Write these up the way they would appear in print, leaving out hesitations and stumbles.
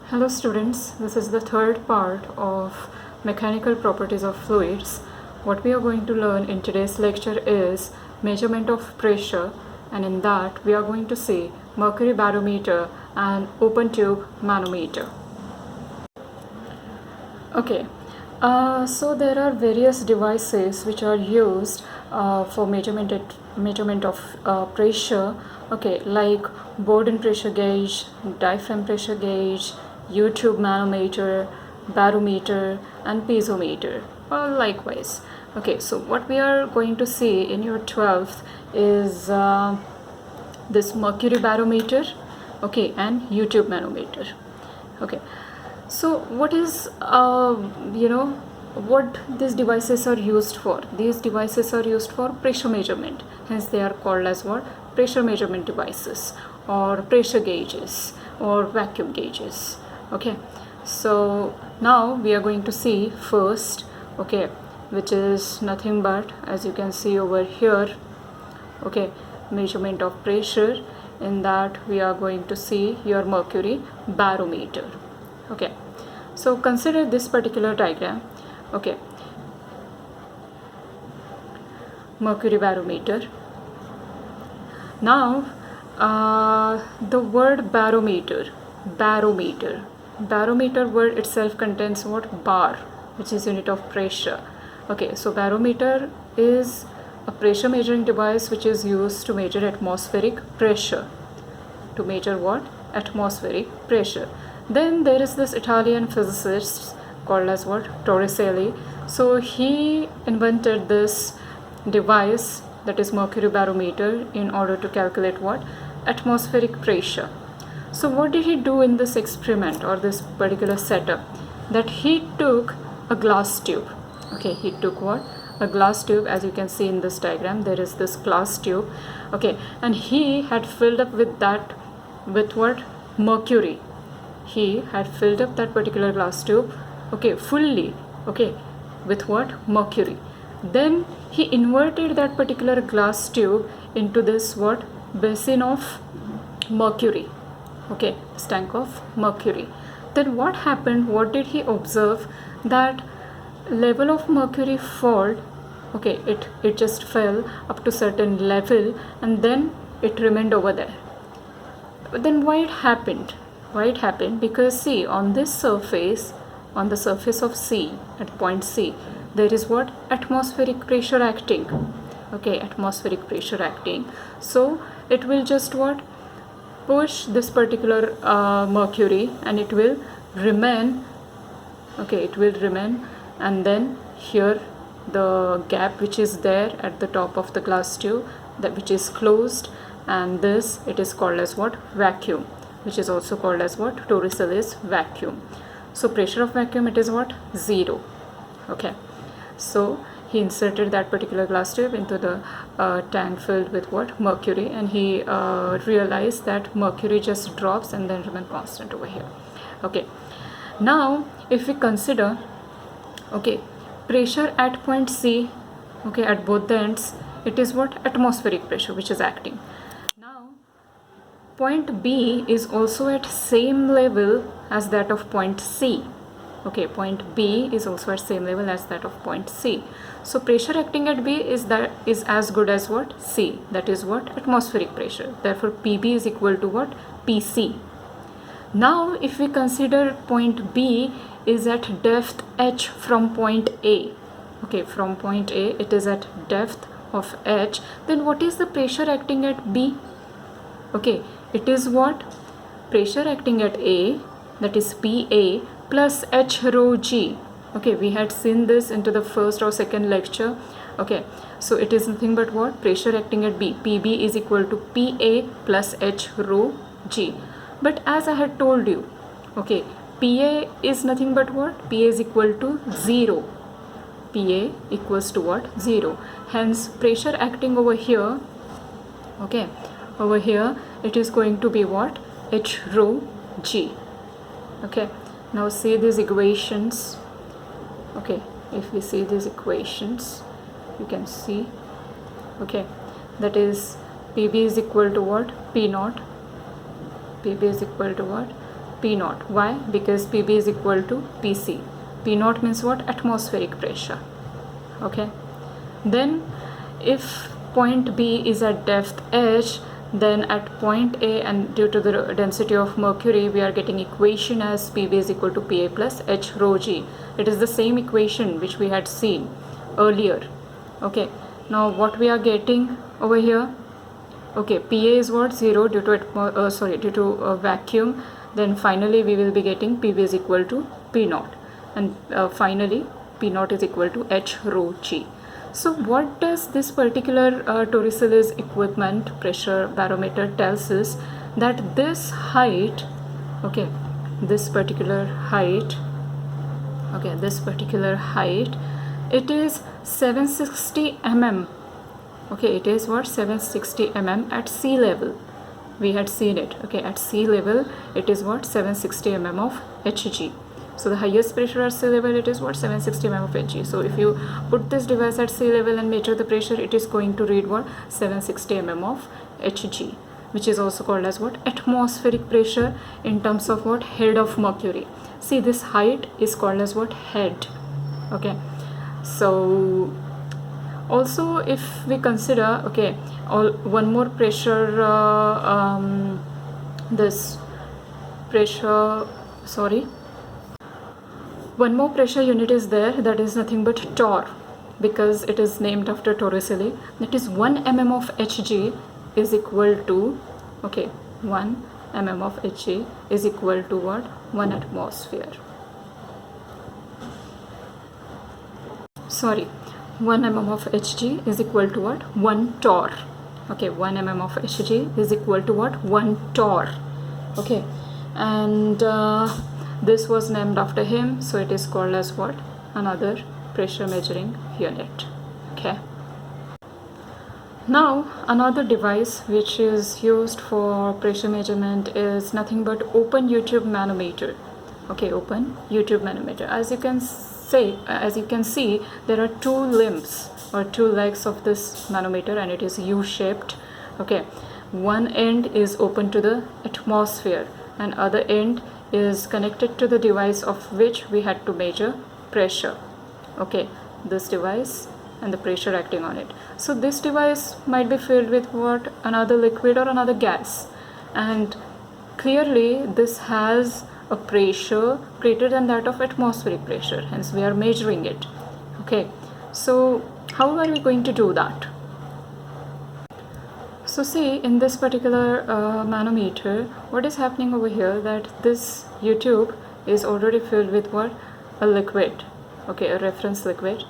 Hello students, this is the third part of mechanical properties of fluids. What we are going to learn in today's lecture is measurement of pressure, and in that we are going to see mercury barometer and open tube manometer. Okay, so there are various devices which are used for measurement of pressure. Okay, like Bourdon pressure gauge, diaphragm pressure gauge, U-tube manometer, barometer, and piezometer. Likewise. Okay, so what we are going to see in your 12th is this mercury barometer, okay, and U-tube manometer. Okay, so what is what these devices are used for? These devices are used for pressure measurement, hence they are called as what? Pressure measurement devices, or pressure gauges, or vacuum gauges. Okay, so now we are going to see first, okay, which is nothing but, as you can see over here, okay, measurement of pressure. In that we are going to see your mercury barometer. Okay, so consider this particular diagram. Okay, mercury barometer. Now the word barometer word itself contains what? Bar, which is unit of pressure. Okay, so barometer is a pressure measuring device which is used to measure atmospheric pressure. To measure what? Atmospheric pressure. Then there is this Italian physicist called as what? Torricelli. So he invented this device, that is mercury barometer, in order to calculate what? Atmospheric pressure. So what did he do in this experiment or this particular setup? That he took a glass tube. Okay, he took what? A glass tube. As you can see in this diagram, there is this glass tube. Okay, and he had filled up with that, with what? Mercury. He had filled up that particular glass tube, okay, fully, okay, with what? Mercury. Then he inverted that particular glass tube into this what? Basin of mercury. Okay, this tank of mercury. Then what happened? What did he observe? That level of mercury fall, okay, it just fell up to certain level, and then it remained over there. But then why it happened? Because see, on this surface, on the surface of C, at point C, there is what? Atmospheric pressure acting. Okay, atmospheric pressure acting. So it will just what? Push this particular mercury, and it will remain. Okay, it will remain, and then here the gap which is there at the top of the glass tube, that which is closed, and this, it is called as what? Vacuum, which is also called as what? Torricelli's vacuum. So pressure of vacuum, it is what? 0. Okay, so he inserted that particular glass tube into the tank filled with what? Mercury, and he realized that mercury just drops and then remain constant over here. Okay, now if we consider, okay, pressure at point C, okay, at both the ends, it is what? Atmospheric pressure which is acting. Now point B is also at same level as that of point C. Okay, point B is also at same level as that of point C. So pressure acting at B is as good as what? C, that is what? Atmospheric pressure. Therefore PB is equal to what? PC. Now if we consider point B is at depth h from point A, okay, from point A it is at depth of h, then what is the pressure acting at B? Okay, it is what? Pressure acting at A, that is PA plus h rho g. Okay, we had seen this into the first or second lecture. Okay, so it is nothing but what? Pressure acting at B, PB is equal to PA plus h rho g. But as I had told you, okay, PA is nothing but what? PA is equal to 0. PA equals to what? 0. Hence pressure acting over here, okay, over here it is going to be what? H rho g. Okay, now see these equations. Okay, if we see these equations, you can see, okay, that is PB is equal to what? P naught. PB is equal to what? P naught. Why? Because PB is equal to PC. P naught means what? Atmospheric pressure. Okay. Then if point B is at depth h, then at point A, and due to the density of mercury, we are getting equation as PB is equal to PA plus H rho G. It is the same equation which we had seen earlier. Okay, now what we are getting over here? Okay, PA is what? 0 due to vacuum. Then finally we will be getting PB is equal to P naught, and finally P naught is equal to H rho G. So what does this particular Torricelli's equipment pressure barometer tells us? That this height, okay, this particular height, it is 760 mm. Okay, it is what? 760 mm at sea level. We had seen it. Okay, at sea level it is what? 760 mm of Hg. So the highest pressure at sea level, it is what? 760 mm of Hg. So if you put this device at sea level and measure the pressure, it is going to read what? 760 mm of Hg, which is also called as what? Atmospheric pressure in terms of what? Head of mercury. See, this height is called as what? Head. Okay, so also if we consider, okay, one more pressure, one more pressure unit is there, that is nothing but torr, because it is named after Torricelli. That is 1 mm of Hg is equal to, okay, 1 mm of Hg is equal to what? 1 atmosphere. 1 mm of Hg is equal to what? 1 torr. Okay, 1 mm of Hg is equal to what? 1 torr. Okay, and this was named after him, so it is called as what? Another pressure measuring unit. Okay. Now another device which is used for pressure measurement is nothing but open U-tube manometer. Okay, open U-tube manometer. As you can see, there are two limbs or two legs of this manometer, and it is U-shaped. Okay, one end is open to the atmosphere and other end is connected to the device of which we had to measure pressure. Okay, this device and the pressure acting on it. So this device might be filled with what? Another liquid or another gas, and clearly this has a pressure greater than that of atmospheric pressure, hence we are measuring it. Okay, so how are we going to do that? So see, in this particular manometer, what is happening over here, that this U-tube is already filled with what? A liquid. Okay, a reference liquid,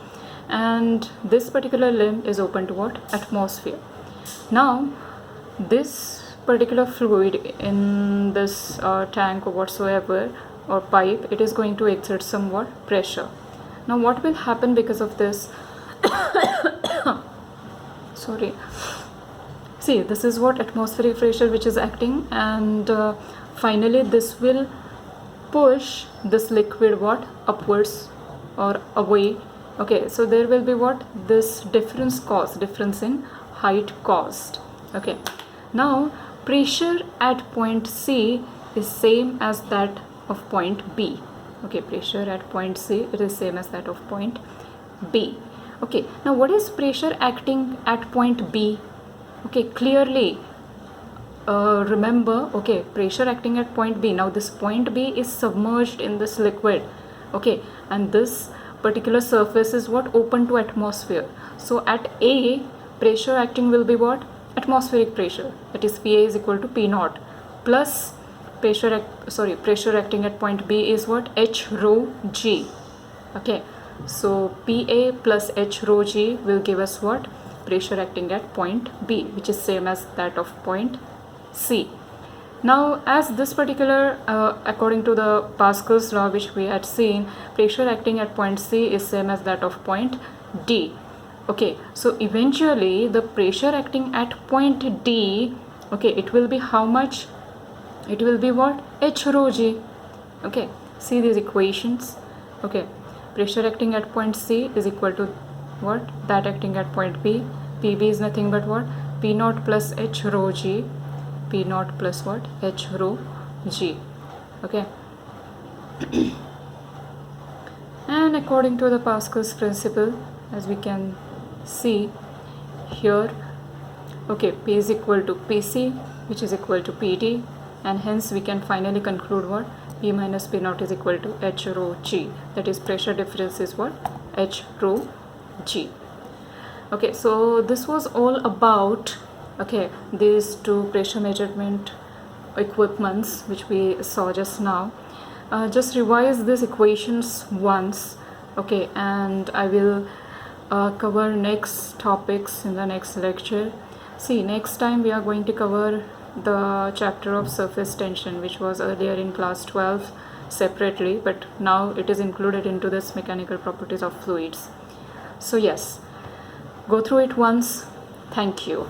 and this particular limb is open to what? Atmosphere. Now this particular fluid in this tank or whatsoever, or pipe, it is going to exert somewhat pressure. Now what will happen because of this? See, this is what? Atmospheric pressure which is acting, and finally this will push this liquid what? Upwards or away. Okay, so there will be what? This difference in height caused. Okay, now pressure at point C is same as that of point B. Okay, pressure at point C, it is same as that of point B. Okay, now what is pressure acting at point B? Okay, clearly remember, okay, pressure acting at point B. Now this point B is submerged in this liquid. Okay, and this particular surface is what? Open to atmosphere. So at A, pressure acting will be what? Atmospheric pressure, that is PA is equal to P naught, plus pressure acting at point B is what? H rho G. Okay, so PA plus H rho G will give us what? Pressure acting at point B, which is same as that of point C. Now as this particular according to the Pascal's law which we had seen, pressure acting at point C is same as that of point D. Okay, so eventually the pressure acting at point D, okay, it will be how much? It will be what? H rho G. Okay, see these equations. Okay, pressure acting at point C is equal to what? That acting at point B. PB is nothing but what? P naught plus H rho G. P naught plus what? H rho G. Okay. And according to the Pascal's principle, as we can see here, okay, P is equal to PC, which is equal to PD, and hence we can finally conclude what? P minus P naught is equal to H rho G. That is, pressure difference is what? H rho G. Okay, so this was all about, okay, these two pressure measurement equipments which we saw just now. Just revise these equations once, okay, and I will cover next topics in the next lecture. See, next time we are going to cover the chapter of surface tension, which was earlier in class 12 separately, but now it is included into this mechanical properties of fluids. So yes, go through it once. Thank you.